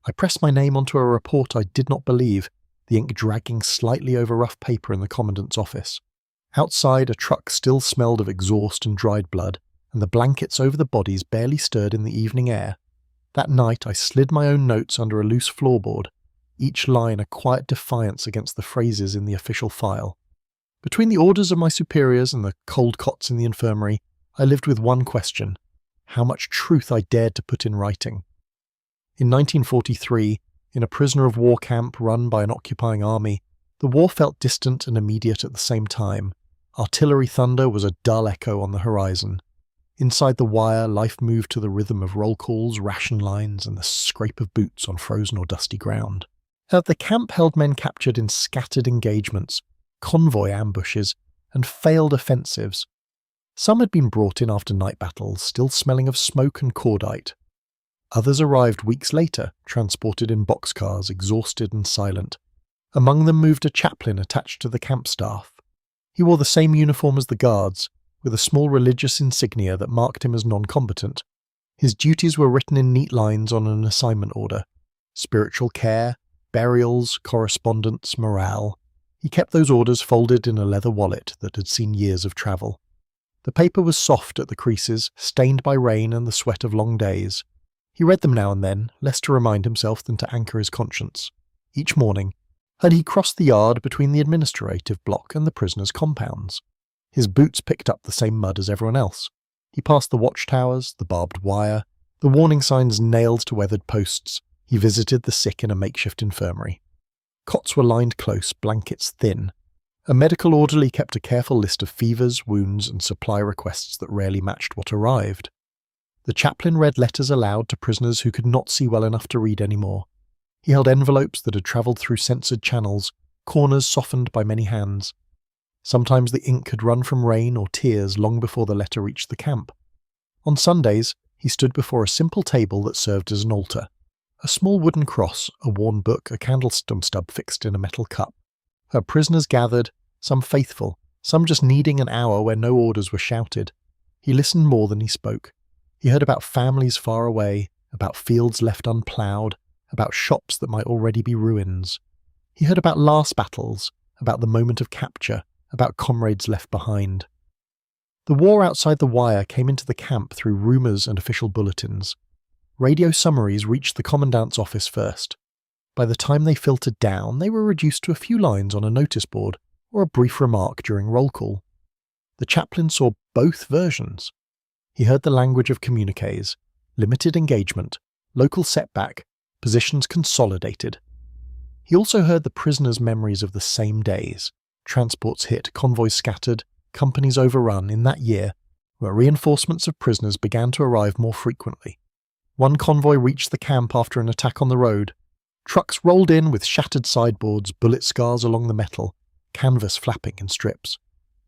I pressed my name onto a report I did not believe, the ink dragging slightly over rough paper in the commandant's office. Outside, a truck still smelled of exhaust and dried blood, and the blankets over the bodies barely stirred in the evening air. That night I slid my own notes under a loose floorboard, each line a quiet defiance against the phrases in the official file. Between the orders of my superiors and the cold cots in the infirmary, I lived with one question: how much truth I dared to put in writing. In 1943, in a prisoner of war camp run by an occupying army, the war felt distant and immediate at the same time. Artillery thunder was a dull echo on the horizon. Inside the wire, life moved to the rhythm of roll calls, ration lines, and the scrape of boots on frozen or dusty ground. The camp held men captured in scattered engagements, convoy ambushes, and failed offensives. Some had been brought in after night battles, still smelling of smoke and cordite. Others arrived weeks later, transported in boxcars, exhausted and silent. Among them moved a chaplain attached to the camp staff. He wore the same uniform as the guards, with a small religious insignia that marked him as non-combatant. His duties were written in neat lines on an assignment order: spiritual care, burials, correspondence, morale. He kept those orders folded in a leather wallet that had seen years of travel. The paper was soft at the creases, stained by rain and the sweat of long days. He read them now and then, less to remind himself than to anchor his conscience. Each morning, had he crossed the yard between the administrative block and the prisoners' compounds. His boots picked up the same mud as everyone else. He passed the watchtowers, the barbed wire, the warning signs nailed to weathered posts. He visited the sick in a makeshift infirmary. Cots were lined close, blankets thin. A medical orderly kept a careful list of fevers, wounds, and supply requests that rarely matched what arrived. The chaplain read letters aloud to prisoners who could not see well enough to read anymore. He held envelopes that had travelled through censored channels, corners softened by many hands. Sometimes the ink had run from rain or tears long before the letter reached the camp. On Sundays, he stood before a simple table that served as an altar. A small wooden cross, a worn book, a candlestick stub fixed in a metal cup. Her prisoners gathered, some faithful, some just needing an hour where no orders were shouted. He listened more than he spoke. He heard about families far away, about fields left unploughed, about shops that might already be ruins. He heard about last battles, about the moment of capture, about comrades left behind. The war outside the wire came into the camp through rumours and official bulletins. Radio summaries reached the commandant's office first. By the time they filtered down, they were reduced to a few lines on a notice board or a brief remark during roll call. The chaplain saw both versions. He heard the language of communiques: limited engagement, local setback, positions consolidated. He also heard the prisoners' memories of the same days: transports hit, convoys scattered, companies overrun in that year, where reinforcements of prisoners began to arrive more frequently. One convoy reached the camp after an attack on the road. Trucks rolled in with shattered sideboards, bullet scars along the metal, canvas flapping in strips.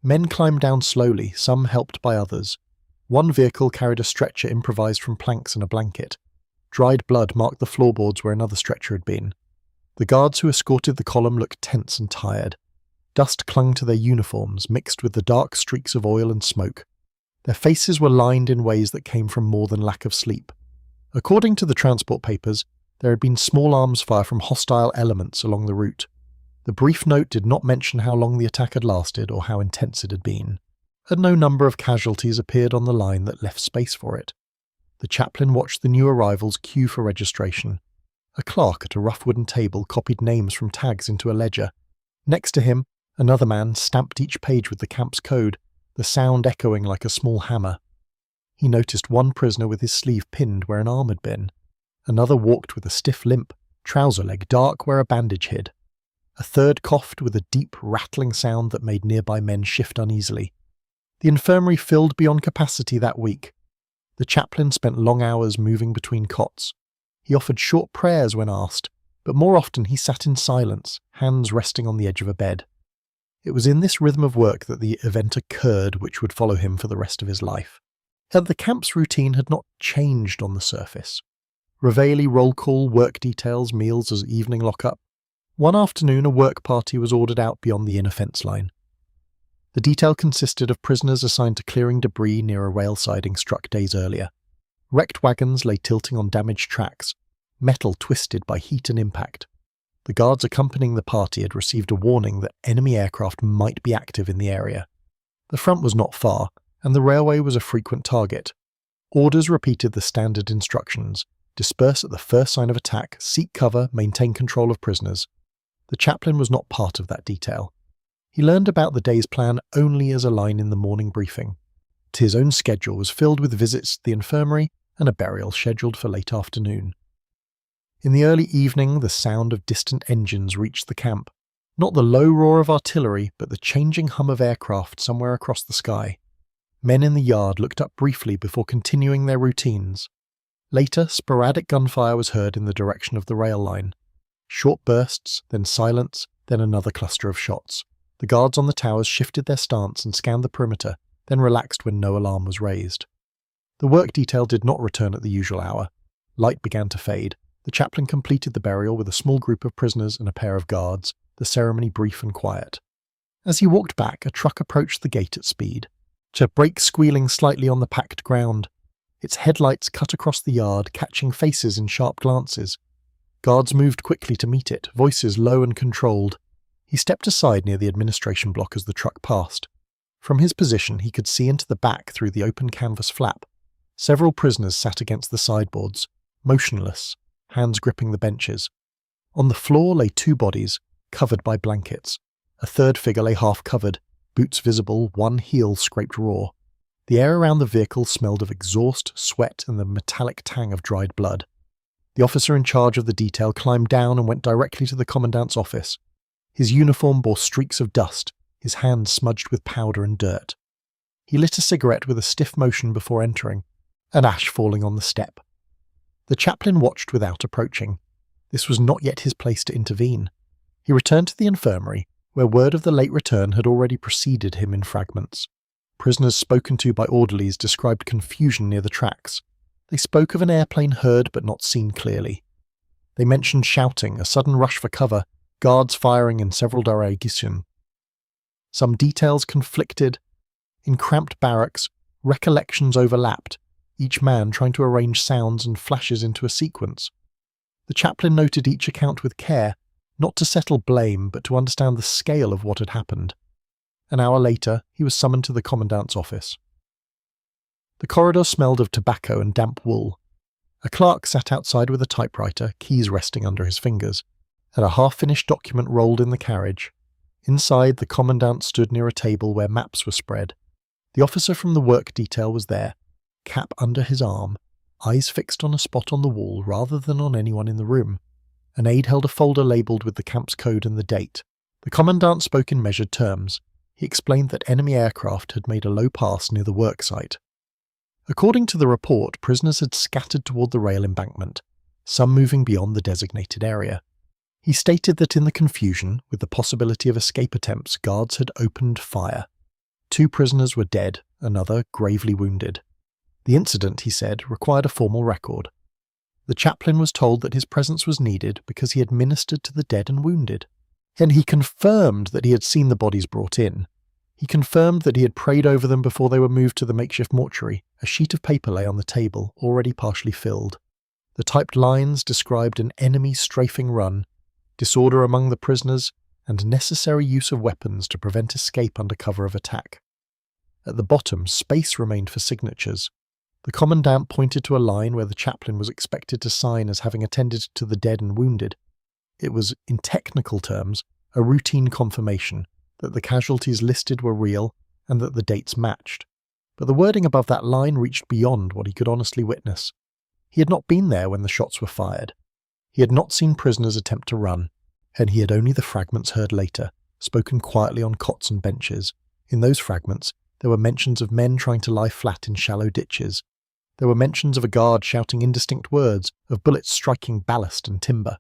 Men climbed down slowly, some helped by others. One vehicle carried a stretcher improvised from planks and a blanket. Dried blood marked the floorboards where another stretcher had been. The guards who escorted the column looked tense and tired. Dust clung to their uniforms, mixed with the dark streaks of oil and smoke. Their faces were lined in ways that came from more than lack of sleep. According to the transport papers, there had been small arms fire from hostile elements along the route. The brief note did not mention how long the attack had lasted or how intense it had been, and no number of casualties appeared on the line that left space for it. The chaplain watched the new arrivals queue for registration. A clerk at a rough wooden table copied names from tags into a ledger. Next to him, another man stamped each page with the camp's code, the sound echoing like a small hammer. He noticed one prisoner with his sleeve pinned where an arm had been. Another walked with a stiff limp, trouser leg dark where a bandage hid. A third coughed with a deep, rattling sound that made nearby men shift uneasily. The infirmary filled beyond capacity that week. The chaplain spent long hours moving between cots. He offered short prayers when asked, but more often he sat in silence, hands resting on the edge of a bed. It was in this rhythm of work that the event occurred which would follow him for the rest of his life. The camp's routine had not changed on the surface. Reveille, roll call, work details, meals as evening lock-up. One afternoon a work party was ordered out beyond the inner fence line. The detail consisted of prisoners assigned to clearing debris near a rail siding struck days earlier. Wrecked wagons lay tilting on damaged tracks. metal twisted by heat and impact. The guards accompanying the party had received a warning that enemy aircraft might be active in the area. The front was not far, and the railway was a frequent target. Orders repeated the standard instructions: disperse at the first sign of attack, seek cover, maintain control of prisoners. The chaplain was not part of that detail. He learned about the day's plan only as a line in the morning briefing. His own schedule was filled with visits to the infirmary and a burial scheduled for late afternoon. In the early evening, the sound of distant engines reached the camp. Not the low roar of artillery, but the changing hum of aircraft somewhere across the sky. Men in the yard looked up briefly before continuing their routines. Later, sporadic gunfire was heard in the direction of the rail line. Short bursts, then silence, then another cluster of shots. The guards on the towers shifted their stance and scanned the perimeter, then relaxed when no alarm was raised. The work detail did not return at the usual hour. Light began to fade. The chaplain completed the burial with a small group of prisoners and a pair of guards, the ceremony brief and quiet. As he walked back, a truck approached the gate at speed. To brake squealing slightly on the packed ground. Its headlights cut across the yard, catching faces in sharp glances. Guards moved quickly to meet it, voices low and controlled. He stepped aside near the administration block as the truck passed. From his position, he could see into the back through the open canvas flap. Several prisoners sat against the sideboards, motionless, hands gripping the benches. On the floor lay two bodies, covered by blankets. A third figure lay half-covered, boots visible, one heel scraped raw. The air around the vehicle smelled of exhaust, sweat, and the metallic tang of dried blood. The officer in charge of the detail climbed down and went directly to the commandant's office. His uniform bore streaks of dust, his hands smudged with powder and dirt. He lit a cigarette with a stiff motion before entering, an ash falling on the step. The chaplain watched without approaching. This was not yet his place to intervene. He returned to the infirmary, where word of the late return had already preceded him in fragments. Prisoners spoken to by orderlies described confusion near the tracks. They spoke of an airplane heard but not seen clearly. They mentioned shouting, a sudden rush for cover, guards firing in several directions. Some details conflicted. In cramped barracks, recollections overlapped, each man trying to arrange sounds and flashes into a sequence. The chaplain noted each account with care, not to settle blame, but to understand the scale of what had happened. An hour later, he was summoned to the commandant's office. The corridor smelled of tobacco and damp wool. A clerk sat outside with a typewriter, keys resting under his fingers, and a half-finished document rolled in the carriage. Inside, the commandant stood near a table where maps were spread. The officer from the work detail was there, cap under his arm, eyes fixed on a spot on the wall rather than on anyone in the room. An aide held a folder labelled with the camp's code and the date. The commandant spoke in measured terms. He explained that enemy aircraft had made a low pass near the work site. According to the report, prisoners had scattered toward the rail embankment, some moving beyond the designated area. He stated that in the confusion, with the possibility of escape attempts, guards had opened fire. 2 prisoners were dead, another gravely wounded. The incident, he said, required a formal record. The chaplain was told that his presence was needed because he had ministered to the dead and wounded. And he confirmed that he had seen the bodies brought in. He confirmed that he had prayed over them before they were moved to the makeshift mortuary. A sheet of paper lay on the table, already partially filled. The typed lines described an enemy strafing run, disorder among the prisoners, and necessary use of weapons to prevent escape under cover of attack. At the bottom, space remained for signatures. The commandant pointed to a line where the chaplain was expected to sign as having attended to the dead and wounded. It was, in technical terms, a routine confirmation that the casualties listed were real and that the dates matched. But the wording above that line reached beyond what he could honestly witness. He had not been there when the shots were fired. He had not seen prisoners attempt to run, and he had only the fragments heard later, spoken quietly on cots and benches. In those fragments, there were mentions of men trying to lie flat in shallow ditches. There were mentions of a guard shouting indistinct words, of bullets striking ballast and timber.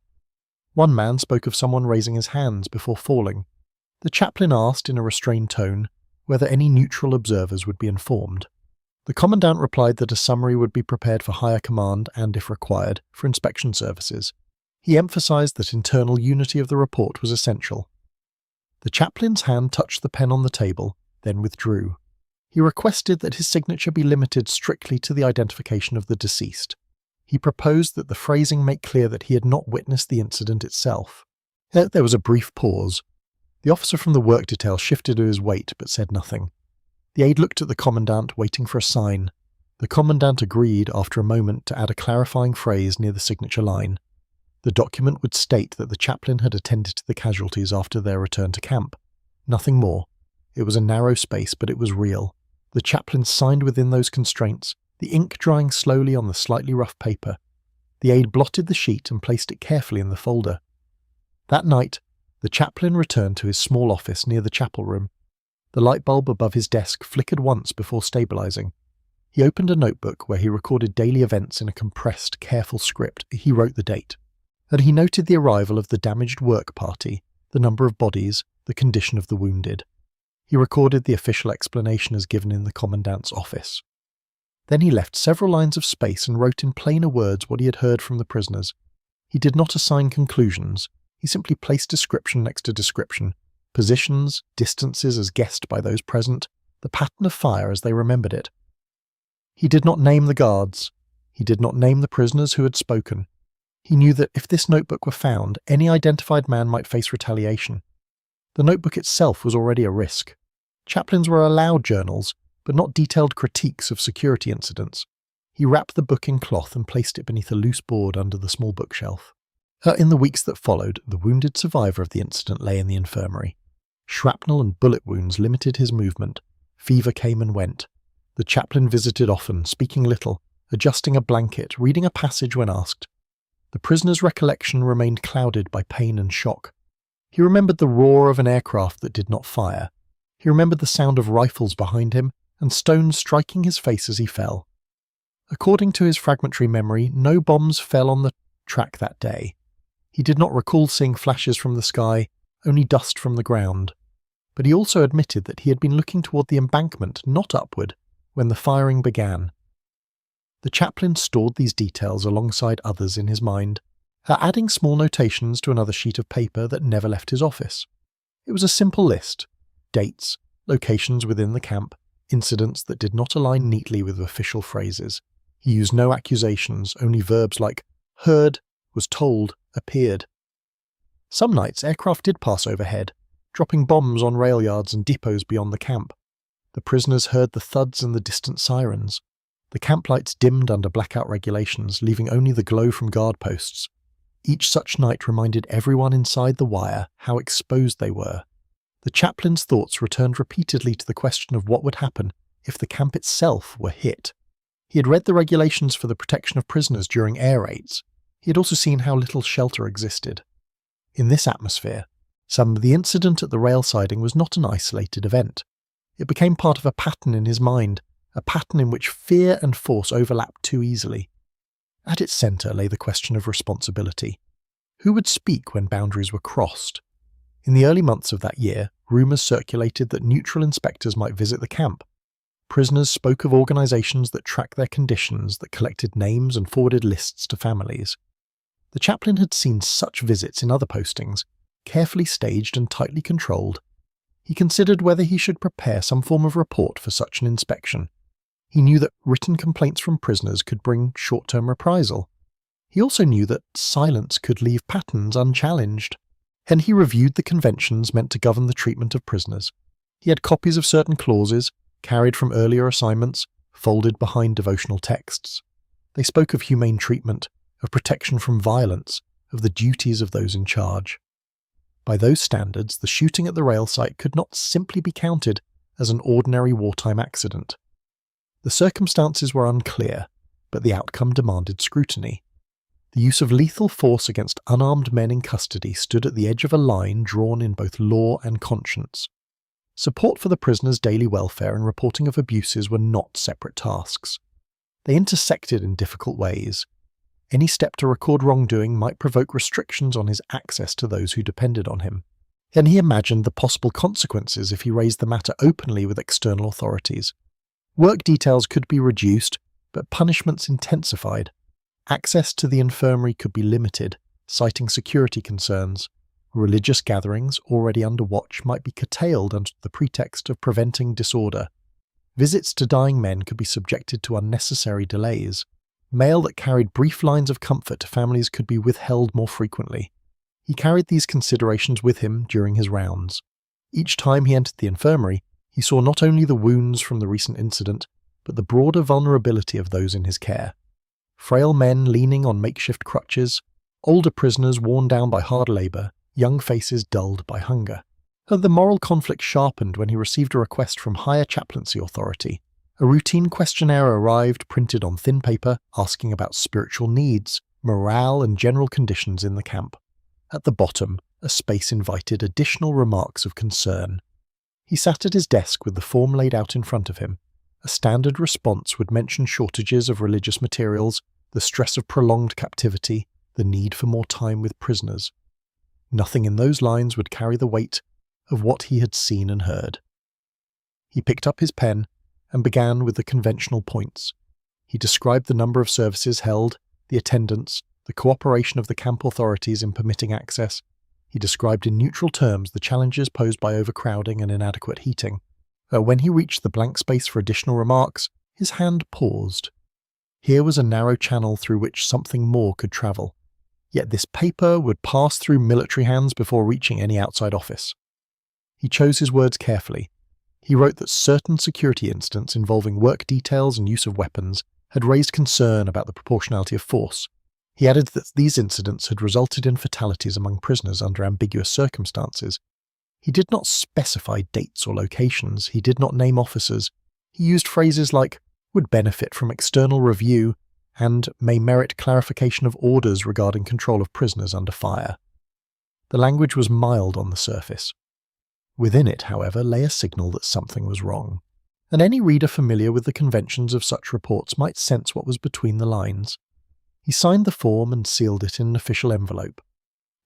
One man spoke of someone raising his hands before falling. The chaplain asked in a restrained tone whether any neutral observers would be informed. The commandant replied that a summary would be prepared for higher command and, if required, for inspection services. He emphasized that internal unity of the report was essential. The chaplain's hand touched the pen on the table, then withdrew. He requested that his signature be limited strictly to the identification of the deceased. He proposed that the phrasing make clear that he had not witnessed the incident itself. There was a brief pause. The officer from the work detail shifted to his weight but said nothing. The aide looked at the commandant, waiting for a sign. The commandant agreed after a moment to add a clarifying phrase near the signature line. The document would state that the chaplain had attended to the casualties after their return to camp. Nothing more. It was a narrow space, but it was real. The chaplain signed within those constraints, the ink drying slowly on the slightly rough paper. The aide blotted the sheet and placed it carefully in the folder. That night, the chaplain returned to his small office near the chapel room. The light bulb above his desk flickered once before stabilizing. He opened a notebook where he recorded daily events in a compressed, careful script. He wrote the date. And he noted the arrival of the damaged work party, the number of bodies, the condition of the wounded. He recorded the official explanation as given in the commandant's office. Then he left several lines of space and wrote in plainer words what he had heard from the prisoners. He did not assign conclusions. He simply placed description next to description, positions, distances as guessed by those present, the pattern of fire as they remembered it. He did not name the guards. He did not name the prisoners who had spoken. He knew that if this notebook were found, any identified man might face retaliation. The notebook itself was already a risk. Chaplains were allowed journals, but not detailed critiques of security incidents. He wrapped the book in cloth and placed it beneath a loose board under the small bookshelf. In the weeks that followed, the wounded survivor of the incident lay in the infirmary. Shrapnel and bullet wounds limited his movement. Fever came and went. The chaplain visited often, speaking little, adjusting a blanket, reading a passage when asked. The prisoner's recollection remained clouded by pain and shock. He remembered the roar of an aircraft that did not fire. He remembered the sound of rifles behind him and stones striking his face as he fell. According to his fragmentary memory, no bombs fell on the track that day. He did not recall seeing flashes from the sky, only dust from the ground. But he also admitted that he had been looking toward the embankment, not upward, when the firing began. The chaplain stored these details alongside others in his mind, adding small notations to another sheet of paper that never left his office. It was a simple list: dates, locations within the camp, incidents that did not align neatly with official phrases. He used no accusations, only verbs like heard, was told, appeared. Some nights aircraft did pass overhead, dropping bombs on rail yards and depots beyond the camp. The prisoners heard the thuds and the distant sirens. The camp lights dimmed under blackout regulations, leaving only the glow from guard posts. Each such night reminded everyone inside the wire how exposed they were. The chaplain's thoughts returned repeatedly to the question of what would happen if the camp itself were hit. He had read the regulations for the protection of prisoners during air raids. He had also seen how little shelter existed. In this atmosphere, the incident at the rail siding was not an isolated event. It became part of a pattern in his mind, a pattern in which fear and force overlapped too easily. At its centre lay the question of responsibility. Who would speak when boundaries were crossed? In the early months of that year, rumours circulated that neutral inspectors might visit the camp. Prisoners spoke of organisations that tracked their conditions, that collected names and forwarded lists to families. The chaplain had seen such visits in other postings, carefully staged and tightly controlled. He considered whether he should prepare some form of report for such an inspection. He knew that written complaints from prisoners could bring short-term reprisal. He also knew that silence could leave patterns unchallenged. And he reviewed the conventions meant to govern the treatment of prisoners. He had copies of certain clauses, carried from earlier assignments, folded behind devotional texts. They spoke of humane treatment, of protection from violence, of the duties of those in charge. By those standards, the shooting at the rail site could not simply be counted as an ordinary wartime accident. The circumstances were unclear, but the outcome demanded scrutiny. The use of lethal force against unarmed men in custody stood at the edge of a line drawn in both law and conscience. Support for the prisoners' daily welfare and reporting of abuses were not separate tasks. They intersected in difficult ways. Any step to record wrongdoing might provoke restrictions on his access to those who depended on him. And he imagined the possible consequences if he raised the matter openly with external authorities. Work details could be reduced, but punishments intensified. Access to the infirmary could be limited, citing security concerns. Religious gatherings, already under watch, might be curtailed under the pretext of preventing disorder. Visits to dying men could be subjected to unnecessary delays. Mail that carried brief lines of comfort to families could be withheld more frequently. He carried these considerations with him during his rounds. Each time he entered the infirmary, he saw not only the wounds from the recent incident, but the broader vulnerability of those in his care. Frail men leaning on makeshift crutches, older prisoners worn down by hard labour, young faces dulled by hunger. And the moral conflict sharpened when he received a request from higher chaplaincy authority. A routine questionnaire arrived printed on thin paper asking about spiritual needs, morale and general conditions in the camp. At the bottom, a space invited additional remarks of concern. He sat at his desk with the form laid out in front of him. A standard response would mention shortages of religious materials, the stress of prolonged captivity, the need for more time with prisoners. Nothing in those lines would carry the weight of what he had seen and heard. He picked up his pen and began with the conventional points. He described the number of services held, the attendance, the cooperation of the camp authorities in permitting access. He described in neutral terms the challenges posed by overcrowding and inadequate heating. When he reached the blank space for additional remarks, his hand paused. Here was a narrow channel through which something more could travel. Yet this paper would pass through military hands before reaching any outside office. He chose his words carefully. He wrote that certain security incidents involving work details and use of weapons had raised concern about the proportionality of force. He added that these incidents had resulted in fatalities among prisoners under ambiguous circumstances. He did not specify dates or locations. He did not name officers. He used phrases like, would benefit from external review, and may merit clarification of orders regarding control of prisoners under fire. The language was mild on the surface. Within it, however, lay a signal that something was wrong, and any reader familiar with the conventions of such reports might sense what was between the lines. He signed the form and sealed it in an official envelope.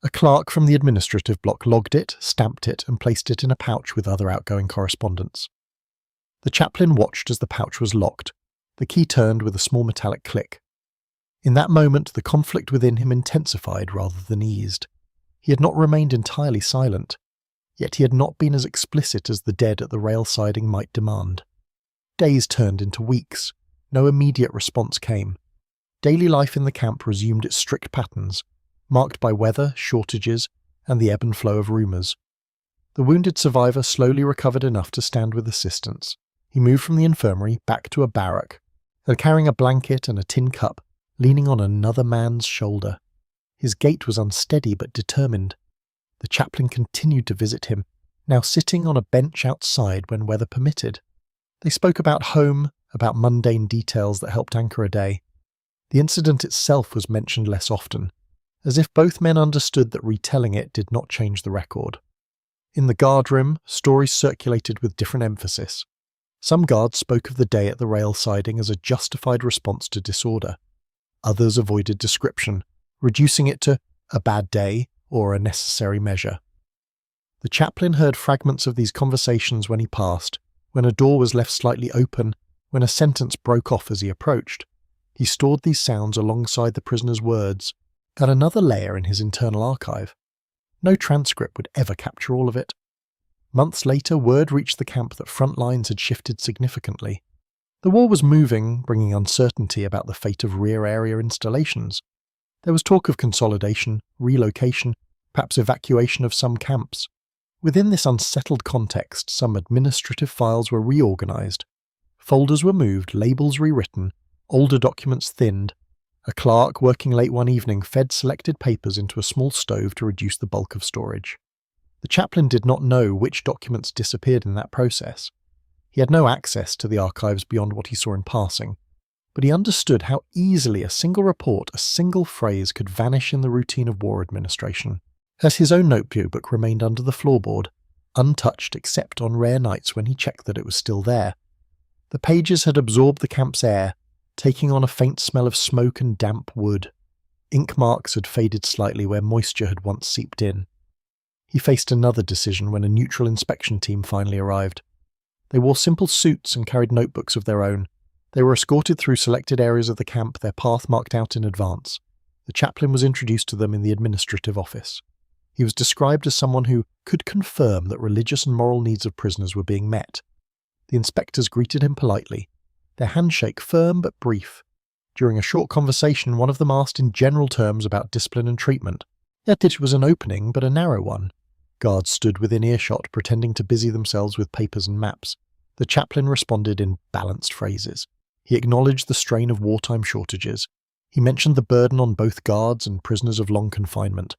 A clerk from the administrative block logged it, stamped it, and placed it in a pouch with other outgoing correspondence. The chaplain watched as the pouch was locked. The key turned with a small metallic click. In that moment, the conflict within him intensified rather than eased. He had not remained entirely silent, yet he had not been as explicit as the dead at the rail siding might demand. Days turned into weeks. No immediate response came. Daily life in the camp resumed its strict patterns, marked by weather, shortages, and the ebb and flow of rumours. The wounded survivor slowly recovered enough to stand with assistance. He moved from the infirmary back to a barrack, and carrying a blanket and a tin cup, leaning on another man's shoulder. His gait was unsteady but determined. The chaplain continued to visit him, now sitting on a bench outside when weather permitted. They spoke about home, about mundane details that helped anchor a day. The incident itself was mentioned less often, as if both men understood that retelling it did not change the record. In the guardroom, stories circulated with different emphasis. Some guards spoke of the day at the rail siding as a justified response to disorder. Others avoided description, reducing it to a bad day or a necessary measure. The chaplain heard fragments of these conversations when he passed, when a door was left slightly open, when a sentence broke off as he approached. He stored these sounds alongside the prisoner's words, at another layer in his internal archive. No transcript would ever capture all of it. Months later, word reached the camp that front lines had shifted significantly. The war was moving, bringing uncertainty about the fate of rear area installations. There was talk of consolidation, relocation, perhaps evacuation of some camps. Within this unsettled context, some administrative files were reorganized. Folders were moved, labels rewritten, older documents thinned. A clerk working late one evening fed selected papers into a small stove to reduce the bulk of storage. The chaplain did not know which documents disappeared in that process. He had no access to the archives beyond what he saw in passing, but he understood how easily a single report, a single phrase could vanish in the routine of war administration, as his own notebook remained under the floorboard, untouched except on rare nights when he checked that it was still there. The pages had absorbed the camp's air, taking on a faint smell of smoke and damp wood. Ink marks had faded slightly where moisture had once seeped in. He faced another decision when a neutral inspection team finally arrived. They wore simple suits and carried notebooks of their own. They were escorted through selected areas of the camp, their path marked out in advance. The chaplain was introduced to them in the administrative office. He was described as someone who could confirm that religious and moral needs of prisoners were being met. The inspectors greeted him politely, their handshake firm but brief. During a short conversation, one of them asked in general terms about discipline and treatment. Yet it was an opening, but a narrow one. Guards stood within earshot, pretending to busy themselves with papers and maps. The chaplain responded in balanced phrases. He acknowledged the strain of wartime shortages. He mentioned the burden on both guards and prisoners of long confinement.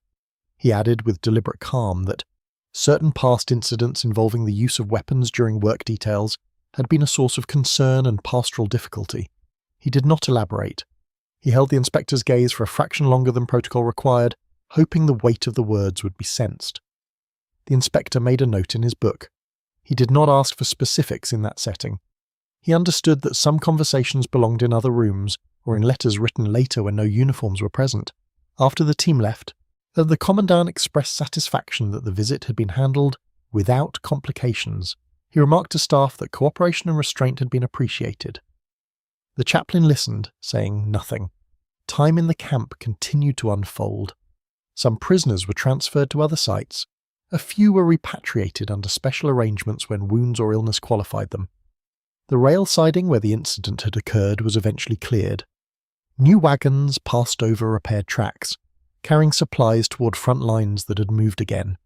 He added with deliberate calm that certain past incidents involving the use of weapons during work details had been a source of concern and pastoral difficulty. He did not elaborate. He held the inspector's gaze for a fraction longer than protocol required, hoping the weight of the words would be sensed. The inspector made a note in his book. He did not ask for specifics in that setting. He understood that some conversations belonged in other rooms or in letters written later when no uniforms were present. After the team left, the commandant expressed satisfaction that the visit had been handled without complications. He remarked to staff that cooperation and restraint had been appreciated. The chaplain listened, saying nothing. Time in the camp continued to unfold. Some prisoners were transferred to other sites. A few were repatriated under special arrangements when wounds or illness qualified them. The rail siding where the incident had occurred was eventually cleared. New wagons passed over repaired tracks, carrying supplies toward front lines that had moved again.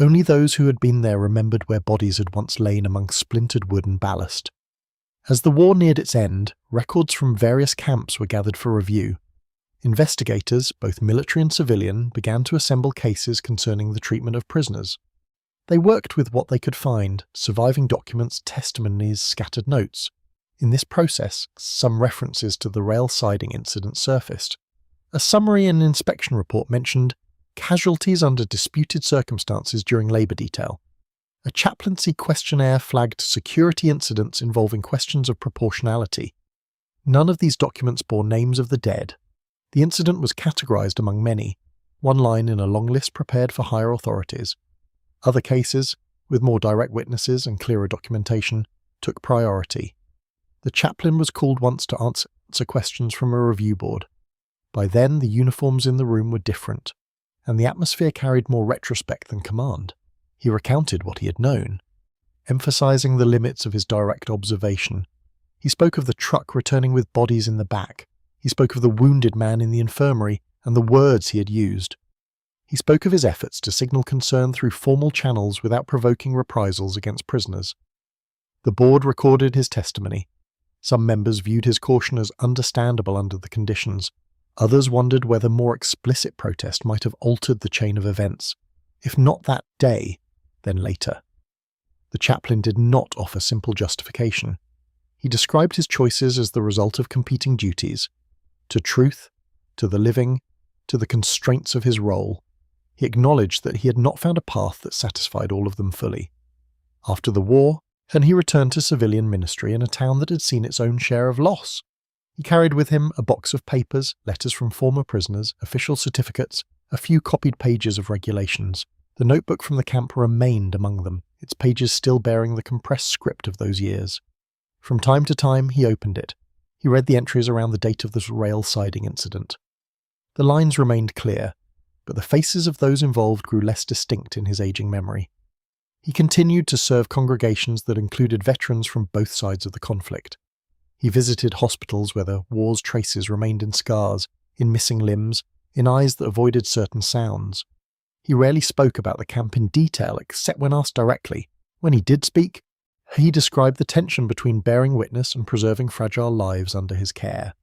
Only those who had been there remembered where bodies had once lain among splintered wood and ballast. As the war neared its end, records from various camps were gathered for review. Investigators, both military and civilian, began to assemble cases concerning the treatment of prisoners. They worked with what they could find, surviving documents, testimonies, scattered notes. In this process, some references to the rail siding incident surfaced. A summary and inspection report mentioned casualties under disputed circumstances during labour detail. A chaplaincy questionnaire flagged security incidents involving questions of proportionality. None of these documents bore names of the dead. The incident was categorised among many, one line in a long list prepared for higher authorities. Other cases, with more direct witnesses and clearer documentation, took priority. The chaplain was called once to answer questions from a review board. By then, the uniforms in the room were different, and the atmosphere carried more retrospect than command. He recounted what he had known, emphasizing the limits of his direct observation. He spoke of the truck returning with bodies in the back. He spoke of the wounded man in the infirmary and the words he had used. He spoke of his efforts to signal concern through formal channels without provoking reprisals against prisoners. The board recorded his testimony. Some members viewed his caution as understandable under the conditions. Others wondered whether more explicit protest might have altered the chain of events. If not that day, then later. The chaplain did not offer simple justification. He described his choices as the result of competing duties, to truth, to the living, to the constraints of his role. He acknowledged that he had not found a path that satisfied all of them fully. After the war, he returned to civilian ministry in a town that had seen its own share of loss. He carried with him a box of papers, letters from former prisoners, official certificates, a few copied pages of regulations. The notebook from the camp remained among them, its pages still bearing the compressed script of those years. From time to time, he opened it. He read the entries around the date of the rail siding incident. The lines remained clear, but the faces of those involved grew less distinct in his aging memory. He continued to serve congregations that included veterans from both sides of the conflict. He visited hospitals where the war's traces remained in scars, in missing limbs, in eyes that avoided certain sounds. He rarely spoke about the camp in detail except when asked directly. When he did speak, he described the tension between bearing witness and preserving fragile lives under his care.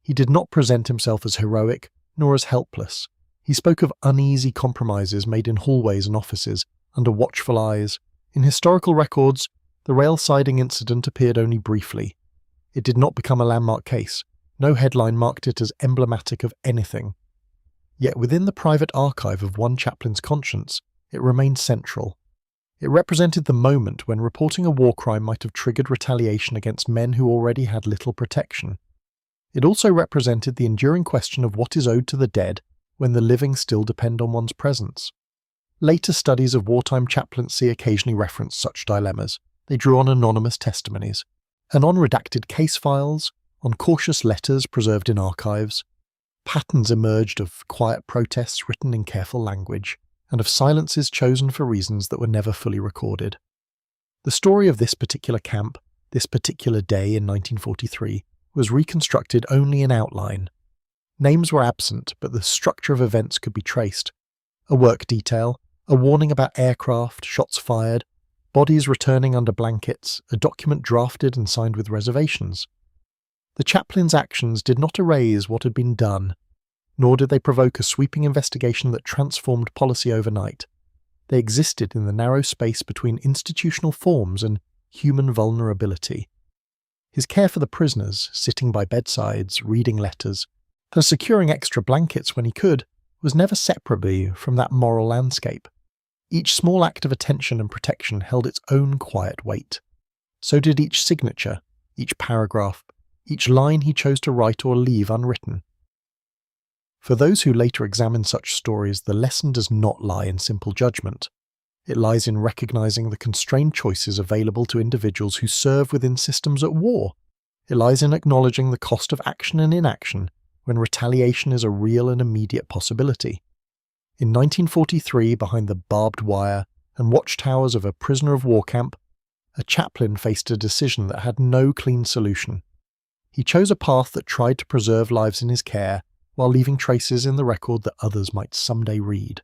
He did not present himself as heroic, nor as helpless. He spoke of uneasy compromises made in hallways and offices, under watchful eyes. In historical records, the rail siding incident appeared only briefly. It did not become a landmark case. No headline marked it as emblematic of anything. Yet within the private archive of one chaplain's conscience, it remained central. It represented the moment when reporting a war crime might have triggered retaliation against men who already had little protection. It also represented the enduring question of what is owed to the dead when the living still depend on one's presence. Later studies of wartime chaplaincy occasionally referenced such dilemmas. They drew on anonymous testimonies, and on redacted case files, on cautious letters preserved in archives. Patterns emerged of quiet protests written in careful language, and of silences chosen for reasons that were never fully recorded. The story of this particular camp, this particular day in 1943, was reconstructed only in outline. Names were absent, but the structure of events could be traced. A work detail, a warning about aircraft, shots fired, bodies returning under blankets, a document drafted and signed with reservations. The chaplain's actions did not erase what had been done, nor did they provoke a sweeping investigation that transformed policy overnight. They existed in the narrow space between institutional forms and human vulnerability. His care for the prisoners, sitting by bedsides, reading letters, and securing extra blankets when he could, was never separable from that moral landscape. Each small act of attention and protection held its own quiet weight. So did each signature, each paragraph, each line he chose to write or leave unwritten. For those who later examine such stories, the lesson does not lie in simple judgment. It lies in recognizing the constrained choices available to individuals who serve within systems at war. It lies in acknowledging the cost of action and inaction when retaliation is a real and immediate possibility. In 1943, behind the barbed wire and watchtowers of a prisoner of war camp, a chaplain faced a decision that had no clean solution. He chose a path that tried to preserve lives in his care while leaving traces in the record that others might someday read.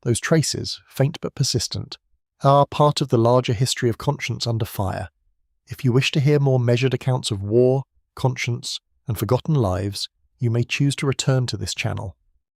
Those traces, faint but persistent, are part of the larger history of conscience under fire. If you wish to hear more measured accounts of war, conscience, and forgotten lives, you may choose to return to this channel.